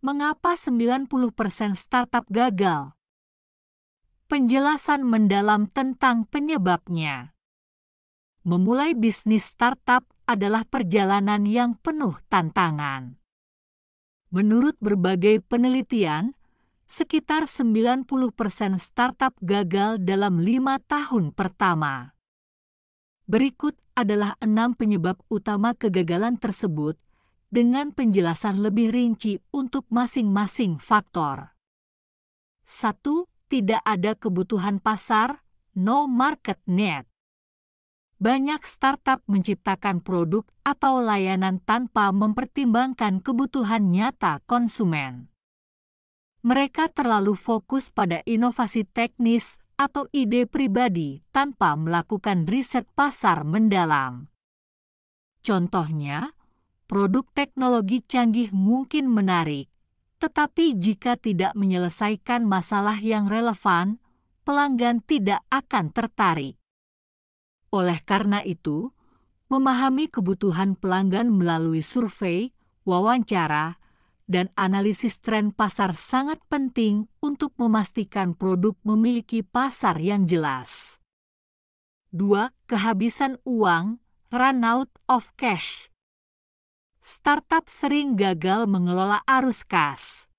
Mengapa 90% startup gagal? Penjelasan mendalam tentang penyebabnya. Memulai bisnis startup adalah perjalanan yang penuh tantangan. Menurut berbagai penelitian, sekitar 90% startup gagal dalam 5 tahun pertama. Berikut adalah 6 penyebab utama kegagalan tersebut dengan penjelasan lebih rinci untuk masing-masing faktor. 1. Tidak ada kebutuhan pasar, no market need. Banyak startup menciptakan produk atau layanan tanpa mempertimbangkan kebutuhan nyata konsumen. Mereka terlalu fokus pada inovasi teknis atau ide pribadi tanpa melakukan riset pasar mendalam. Contohnya, produk teknologi canggih mungkin menarik, tetapi jika tidak menyelesaikan masalah yang relevan, pelanggan tidak akan tertarik. Oleh karena itu, memahami kebutuhan pelanggan melalui survei, wawancara, dan analisis tren pasar sangat penting untuk memastikan produk memiliki pasar yang jelas. 2. Kehabisan uang, run out of cash. Startup sering gagal mengelola arus kas.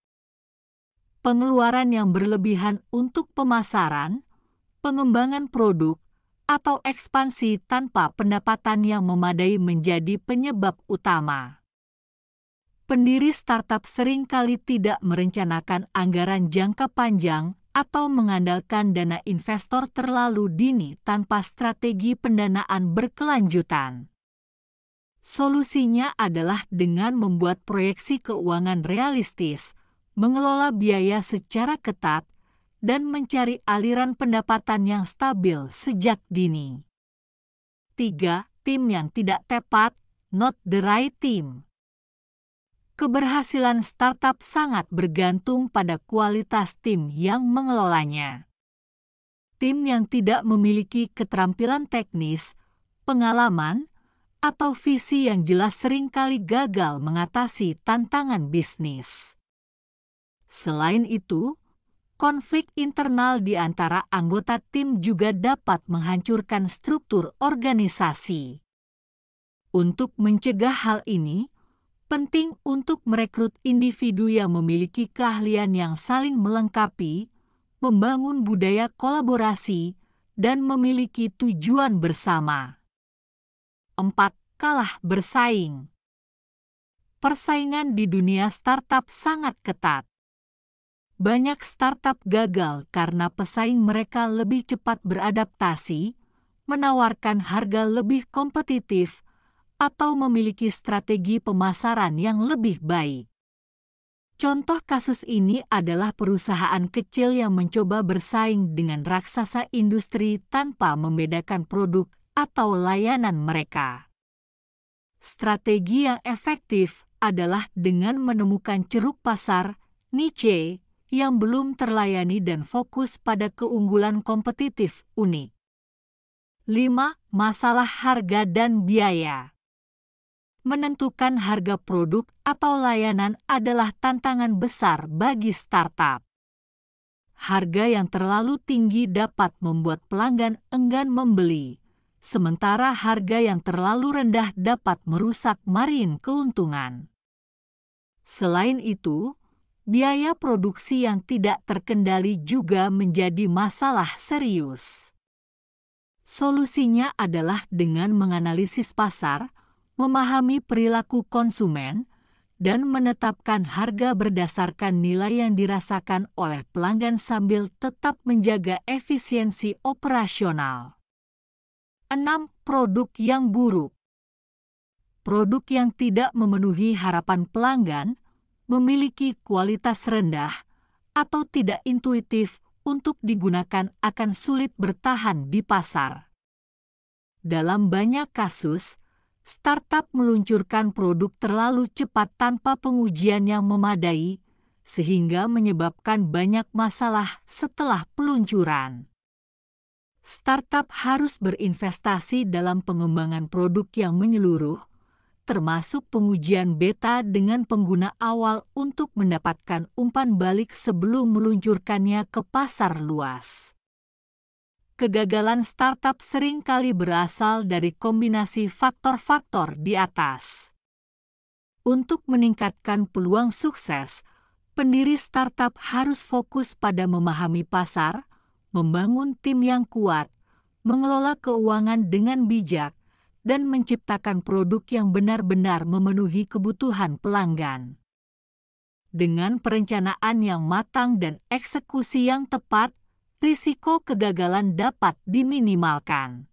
Pengeluaran yang berlebihan untuk pemasaran, pengembangan produk, atau ekspansi tanpa pendapatan yang memadai menjadi penyebab utama. Pendiri startup seringkali tidak merencanakan anggaran jangka panjang atau mengandalkan dana investor terlalu dini tanpa strategi pendanaan berkelanjutan. Solusinya adalah dengan membuat proyeksi keuangan realistis, mengelola biaya secara ketat, dan mencari aliran pendapatan yang stabil sejak dini. 3. Tim yang tidak tepat, not the right team. Keberhasilan startup sangat bergantung pada kualitas tim yang mengelolanya. Tim yang tidak memiliki keterampilan teknis, pengalaman, atau visi yang jelas seringkali gagal mengatasi tantangan bisnis. Selain itu, konflik internal di antara anggota tim juga dapat menghancurkan struktur organisasi. Untuk mencegah hal ini, penting untuk merekrut individu yang memiliki keahlian yang saling melengkapi, membangun budaya kolaborasi, dan memiliki tujuan bersama. 4. Kalah bersaing. Persaingan di dunia startup sangat ketat. Banyak startup gagal karena pesaing mereka lebih cepat beradaptasi, menawarkan harga lebih kompetitif, atau memiliki strategi pemasaran yang lebih baik. Contoh kasus ini adalah perusahaan kecil yang mencoba bersaing dengan raksasa industri tanpa membedakan produk atau layanan mereka. Strategi yang efektif adalah dengan menemukan ceruk pasar, niche, yang belum terlayani dan fokus pada keunggulan kompetitif unik. 5. Masalah harga dan biaya. Menentukan harga produk atau layanan adalah tantangan besar bagi startup. Harga yang terlalu tinggi dapat membuat pelanggan enggan membeli, sementara harga yang terlalu rendah dapat merusak margin keuntungan. Selain itu, biaya produksi yang tidak terkendali juga menjadi masalah serius. Solusinya adalah dengan menganalisis pasar, memahami perilaku konsumen, dan menetapkan harga berdasarkan nilai yang dirasakan oleh pelanggan sambil tetap menjaga efisiensi operasional. 6. Produk yang buruk. Produk yang tidak memenuhi harapan pelanggan, memiliki kualitas rendah, atau tidak intuitif untuk digunakan akan sulit bertahan di pasar. Dalam banyak kasus, startup meluncurkan produk terlalu cepat tanpa pengujian yang memadai, sehingga menyebabkan banyak masalah setelah peluncuran. Startup harus berinvestasi dalam pengembangan produk yang menyeluruh, termasuk pengujian beta dengan pengguna awal untuk mendapatkan umpan balik sebelum meluncurkannya ke pasar luas. Kegagalan startup seringkali berasal dari kombinasi faktor-faktor di atas. Untuk meningkatkan peluang sukses, pendiri startup harus fokus pada memahami pasar, membangun tim yang kuat, mengelola keuangan dengan bijak, dan menciptakan produk yang benar-benar memenuhi kebutuhan pelanggan. Dengan perencanaan yang matang dan eksekusi yang tepat, risiko kegagalan dapat diminimalkan.